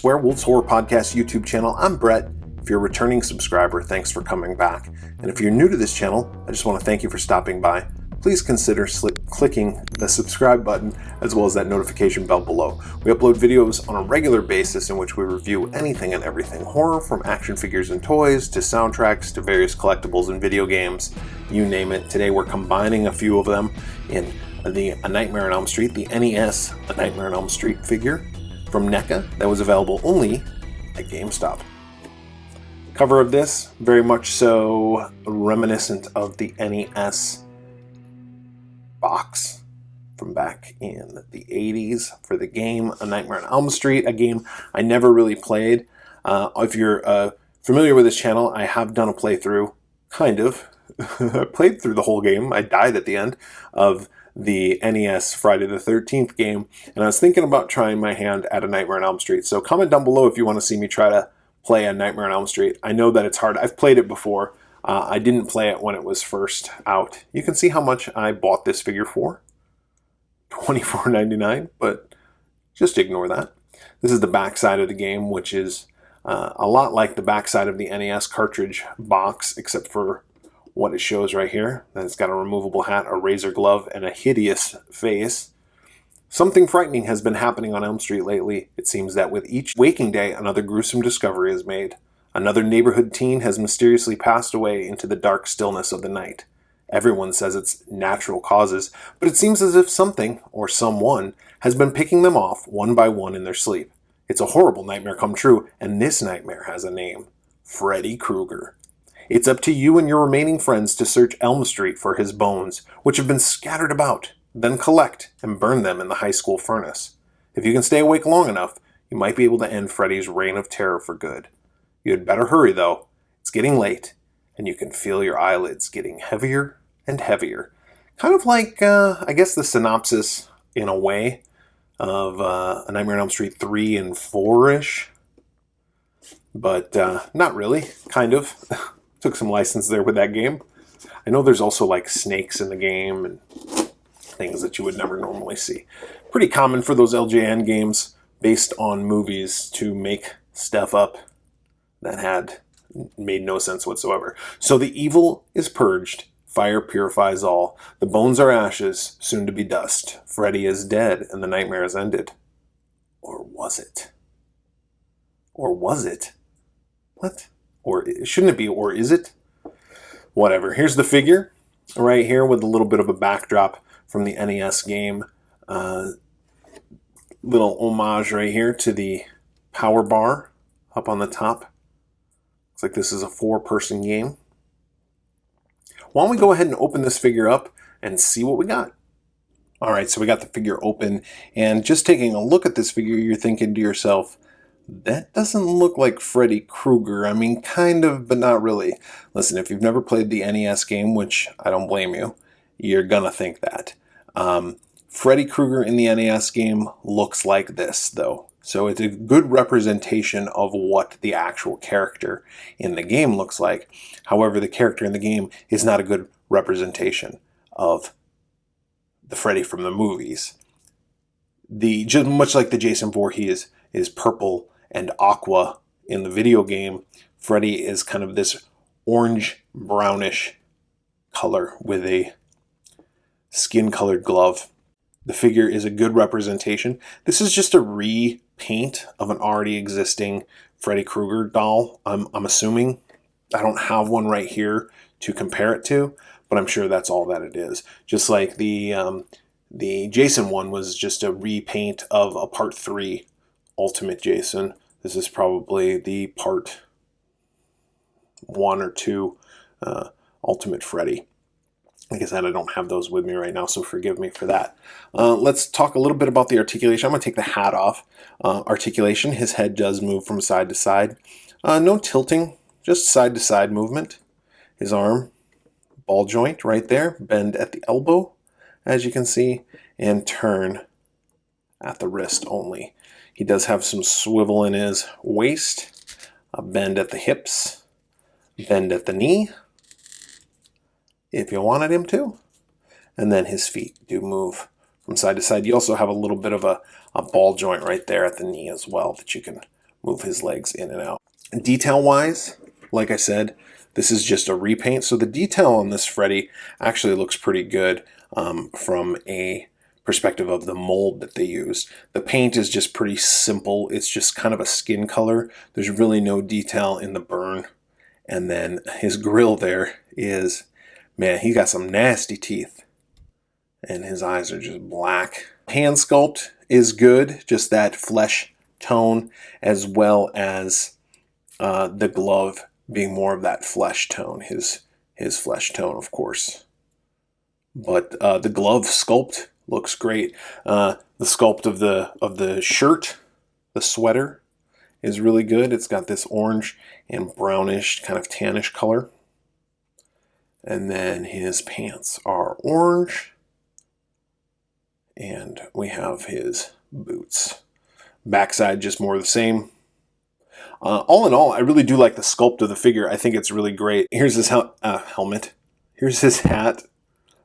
Swearwolves Horror Podcast YouTube channel. I'm Brett. If you're a returning subscriber, thanks for coming back. And if you're new to this channel, I just want to thank you for stopping by. Please consider clicking the subscribe button as well as that notification bell below. We upload videos on a regular basis in which we review anything and everything horror, from action figures and toys to soundtracks to various collectibles and video games, you name it. Today we're combining a few of them in A Nightmare on Elm Street, the NES A Nightmare on Elm Street figure from NECA that was available only at GameStop. Cover of this, very much so reminiscent of the NES box from back in the 80s for the game A Nightmare on Elm Street, a game I never really played. If you're familiar with this channel, I have done a playthrough, kind of. I played through the whole game. I died at the end of the NES Friday the 13th game, and I was thinking about trying my hand at A Nightmare on Elm Street. So comment down below if you want to see me try to play A Nightmare on Elm Street. I know that it's hard. I've played it before. I didn't play it when it was first out. You can see how much I bought this figure for. $24.99, but just ignore that. This is the back side of the game, which is a lot like the back side of the NES cartridge box, except for what it shows right here. That it's got a removable hat, a razor glove, and a hideous face. Something frightening has been happening on Elm Street lately. It seems that with each waking day, another gruesome discovery is made. Another neighborhood teen has mysteriously passed away into the dark stillness of the night. Everyone says it's natural causes, but it seems as if something, or someone, has been picking them off one by one in their sleep. It's a horrible nightmare come true, and this nightmare has a name: Freddy Krueger. It's up to you and your remaining friends to search Elm Street for his bones, which have been scattered about, then collect and burn them in the high school furnace. If you can stay awake long enough, you might be able to end Freddy's reign of terror for good. You had better hurry, though. It's getting late, and you can feel your eyelids getting heavier and heavier. Kind of like, I guess, the synopsis, in a way, of A Nightmare on Elm Street 3 and 4-ish. But not really, kind of. Took some license there with that game. I know there's also like snakes in the game and things that you would never normally see. Pretty common for those LJN games based on movies to make stuff up that made no sense whatsoever. So the evil is purged. Fire purifies all. The bones are ashes, soon to be dust. Freddy is dead and the nightmare is ended. Or was it? Or was it? What? Or shouldn't it be, or is it? Whatever. Here's the figure right here with a little bit of a backdrop from the NES game. Little homage right here to the power bar up on the top. Looks like this is a 4-person game. Why don't we go ahead and open this figure up and see what we got? All right, so we got the figure open, and just taking a look at this figure, you're thinking to yourself, that doesn't look like Freddy Krueger. I mean, kind of, but not really. Listen, if you've never played the NES game, which I don't blame you, you're gonna think that. Freddy Krueger in the NES game looks like this, though. So it's a good representation of what the actual character in the game looks like. However, the character in the game is not a good representation of the Freddy from the movies. Just much like the Jason Voorhees is purple and aqua in the video game, Freddy is kind of this orange brownish color with a skin-colored glove. The figure is a good representation. This is just a repaint of an already existing Freddy Krueger doll, I'm assuming. I don't have one right here to compare it to, but I'm sure that's all that it is. Just like the Jason one was just a repaint of a Part 3 Ultimate Jason. This is probably the Part 1 or 2 Ultimate Freddy. Like I said, I don't have those with me right now, so forgive me for that. Let's talk a little bit about the articulation. I'm going to take the hat off. Articulation, his head does move from side to side. No tilting, just side to side movement. His arm, ball joint right there, bend at the elbow, as you can see, and turn at the wrist only. He does have some swivel in his waist, a bend at the hips, bend at the knee, if you wanted him to. And then his feet do move from side to side. You also have a little bit of a ball joint right there at the knee as well that you can move his legs in and out. Detail-wise, like I said, this is just a repaint. So the detail on this Freddy actually looks pretty good from a perspective of the mold that they used. The paint is just pretty simple. It's just kind of a skin color. There's really no detail in the burn. And then his grill there is, man, he got some nasty teeth. And his eyes are just black. Hand sculpt is good, just that flesh tone, as well as the glove being more of that flesh tone, his flesh tone, of course. But the glove sculpt looks great. The sculpt of the shirt, the sweater, is really good. It's got this orange and brownish, kind of tannish color. And then his pants are orange. And we have his boots. Backside, just more of the same. All in all, I really do like the sculpt of the figure. I think it's really great. Here's his helmet. Here's his hat.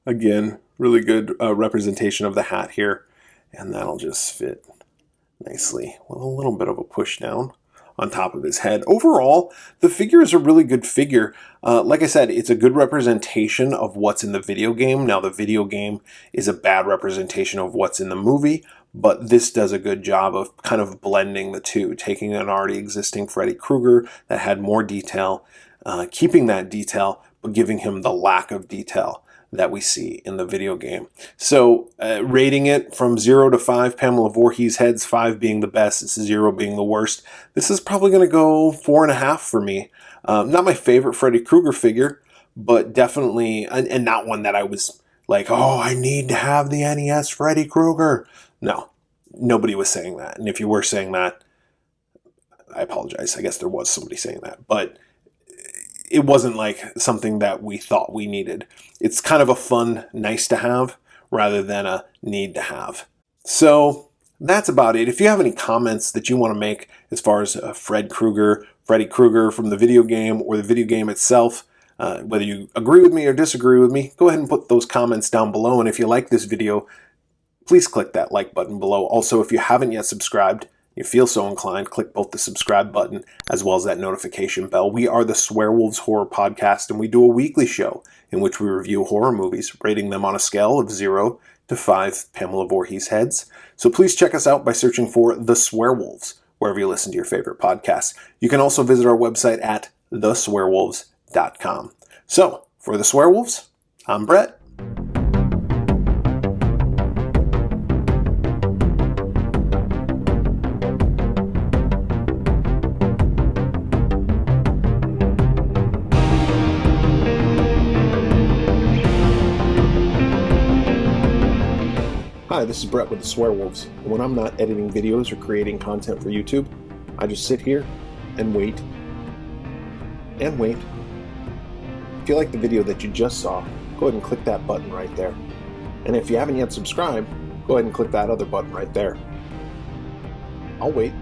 Again, really good representation of the hat here. And that'll just fit nicely with a little bit of a push down on top of his head. Overall, the figure is a really good figure. Like I said, it's a good representation of what's in the video game. Now, the video game is a bad representation of what's in the movie, but this does a good job of kind of blending the two, taking an already existing Freddy Krueger that had more detail, keeping that detail, but giving him the lack of detail that we see in the video game. So rating it from 0 to 5, Pamela Voorhees heads, 5 being the best, 0 being the worst. This is probably going to go 4.5 for me. Not my favorite Freddy Krueger figure, but definitely, and not one that I was like, oh, I need to have the NES Freddy Krueger. No, nobody was saying that. And if you were saying that, I apologize. I guess there was somebody saying that. But it wasn't like something that we thought we needed. It's kind of a fun, nice to have rather than a need to have. So that's about it. If you have any comments that you want to make as far as Freddy Krueger from the video game or the video game itself, whether you agree with me or disagree with me, go ahead and put those comments down below. And if you like this video, please click that like button below. Also, if you haven't yet subscribed, you feel so inclined, click both the subscribe button as well as that notification bell. We are the Swearwolves Horror Podcast, and we do a weekly show in which we review horror movies, rating them on a scale of 0 to 5 Pamela Voorhees heads. So please check us out by searching for The Swearwolves, wherever you listen to your favorite podcasts. You can also visit our website at theswearwolves.com. So, for The Swearwolves, I'm Brett. Hi, this is Brett with the Swearwolves, and when I'm not editing videos or creating content for YouTube, I just sit here and wait, and wait. If you like the video that you just saw, go ahead and click that button right there. And if you haven't yet subscribed, go ahead and click that other button right there. I'll wait.